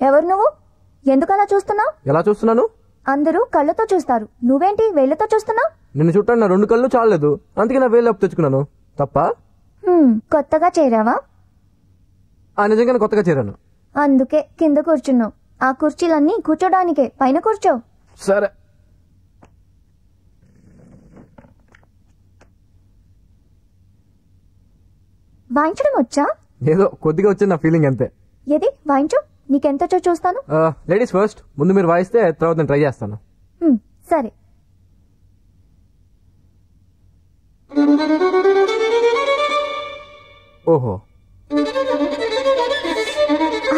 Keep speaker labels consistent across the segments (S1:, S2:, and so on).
S1: ఎవరు నువ్వు? ఎందుకలా చూస్తున్నావు?
S2: ఎలా చూస్తున్నాను?
S1: అందరూ కళ్ళతో చూస్తారు, నువ్వేంటి వేళ్లతో చూస్తున్నావు?
S2: నిన్ను చుట్టాను, నా 2 కళ్ళు చాలలేదు, అందుకే నా వేలు తెచ్చుకున్నాను. తప్ప?
S1: కొత్తగా చేరావా?
S2: నిజంగానే కొత్తగా చేరాను.
S1: అందుకే కింద కూర్చున్నావు. ఆ కుర్చీలన్నీ కూర్చోడానికే, పైన కూర్చో.
S2: సరే.
S1: వాయించడం వచ్చా?
S2: ఏదో కొద్దిగా వచ్చింది, నా ఫీలింగ్ అంతే.
S1: ఏది వాయించు, నీకెంతొచ్చో చూస్తాను.
S2: లేడీస్ ఫస్ట్, ముందు మీరు వాయిస్తే తర్వాత నేను ట్రై చేస్తాను.
S1: సరే.
S2: ఓహో,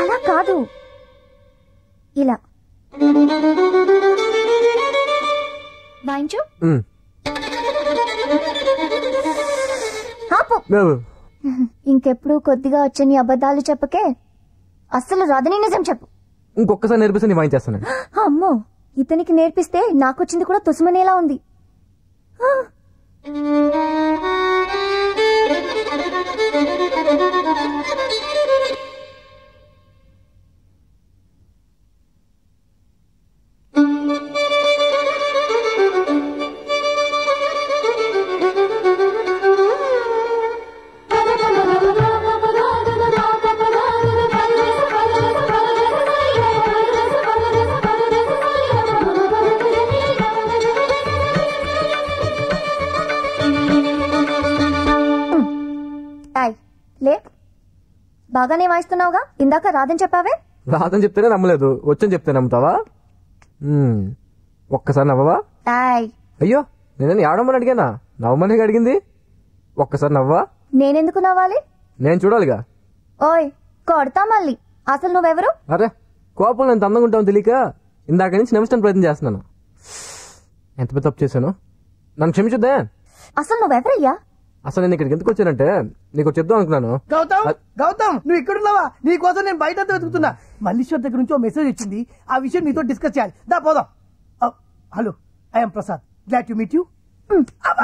S1: అలా కాదు, ఇలా వాయించు. ఇంకెప్పుడు కొద్దిగా వచ్చని అబద్ధాలు చెప్పకే. అస్సలు రాదని నిజం చెప్పు.
S2: ఇంకొకసారి నేర్పిస్తే నేను వాయించేస్తాను.
S1: అమ్మో, ఇతనికి నేర్పిస్తే నాకొచ్చింది కూడా తుసుమనేలా ఉంది. లే, బాగానే వాయిస్తున్నావుగా. ఇందాక రాదని చెప్పావే.
S2: రాదని చెప్తేనే నమ్మలేదు, వచ్చని చెప్తే నమ్ముతావా? ఒక్కసారి నవ్వవా? అయ్యో, నేను ఏడమని అడిగానా? నవ్వమని అడిగింది. ఒక్కసారి నవ్వా?
S1: నేనెందుకు నవ్వాలి?
S2: నేను చూడాలిగా.
S1: ఓయ్, కొడతా మళ్ళీ. అసలు నువ్వెవరు?
S2: అరే, కోపం ఎంత అందంగా ఉంటావు తెలియక ఇందాక నుంచి నవ్విస్తాను ప్రయత్నం చేస్తున్నాను. ఎంత పెద్ద తప్పు చేశాను, నన్ను క్షమించుద్దే.
S1: అసలు నువ్వెవరయ్యా?
S2: అసలు నేను ఇక్కడికి ఎందుకు వచ్చానంటే నీకు చెప్దాం అనుకున్నాను.
S3: గౌతమ్, నువ్వు ఇక్కడున్నావా? నీ కోసం నేను బయట వెతుకుతున్నా. మల్లీశ్వర్ దగ్గర నుంచి మెసేజ్ వచ్చింది, ఆ విషయం నీతో డిస్కస్ చేయాలి. దా పోదాం. Hello, I'm Prasad, glad to meet you.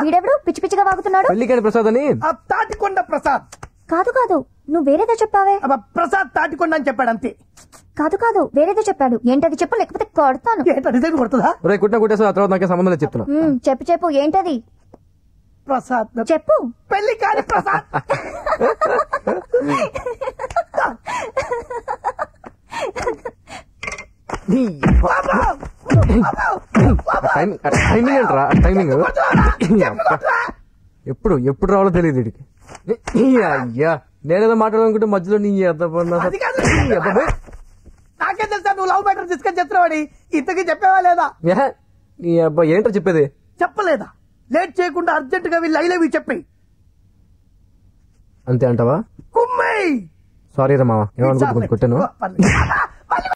S1: వీడెవడు పిచ్చి పిచ్చిగా వాగుతున్నాడు?
S2: పెళ్లికాని ప్రసాద్ అని.
S3: తాటికొండ ప్రసాద్.
S1: కాదు కాదు, నువ్వు వేరేదో చెప్పావే.
S3: ప్రసాద్ తాటికొండ అని చెప్పాడు అంతే.
S1: కాదు కాదు, వేరేదో చెప్పాడు. ఏంటది చెప్పు, లేకపోతే కొడతాను.
S3: నిజంగా కొడుతుందా?
S2: కుట్టేసా ఆ తర్వాత నాకే సంబంధం లేదు చెప్తున్నా.
S1: చెప్పు ఏంటది?
S3: ప్రసాద్
S1: చెప్పు.
S3: పెళ్లి కాని ప్రసాద్.
S2: టైమింగ్ ఏంట్రా? టైమింగ్ ఎప్పుడు ఎప్పుడు రావాలో తెలియదు వీడికి. అయ్యా, నేనేదో మాట్లాడాలనుకుంటే మధ్యలో నీ
S3: నాకే తెలుసా నువ్వు లవ్ మ్యాటర్ డిస్కస్ చేస్తున్నావాడి. ఇంతకీ చెప్పేవా లేదా?
S2: నీ అబ్బాయి ఏంటో చెప్పేది?
S3: చెప్పలేదా? లేట్ చేయకుండా అర్జెంట్ గా వీళ్ళు ఐలవి చెప్పి.
S2: అంతే అంటావా?
S3: కుమ్మై.
S2: సారీ రా మావా, ఏమనుకుంటు కొట్టాను.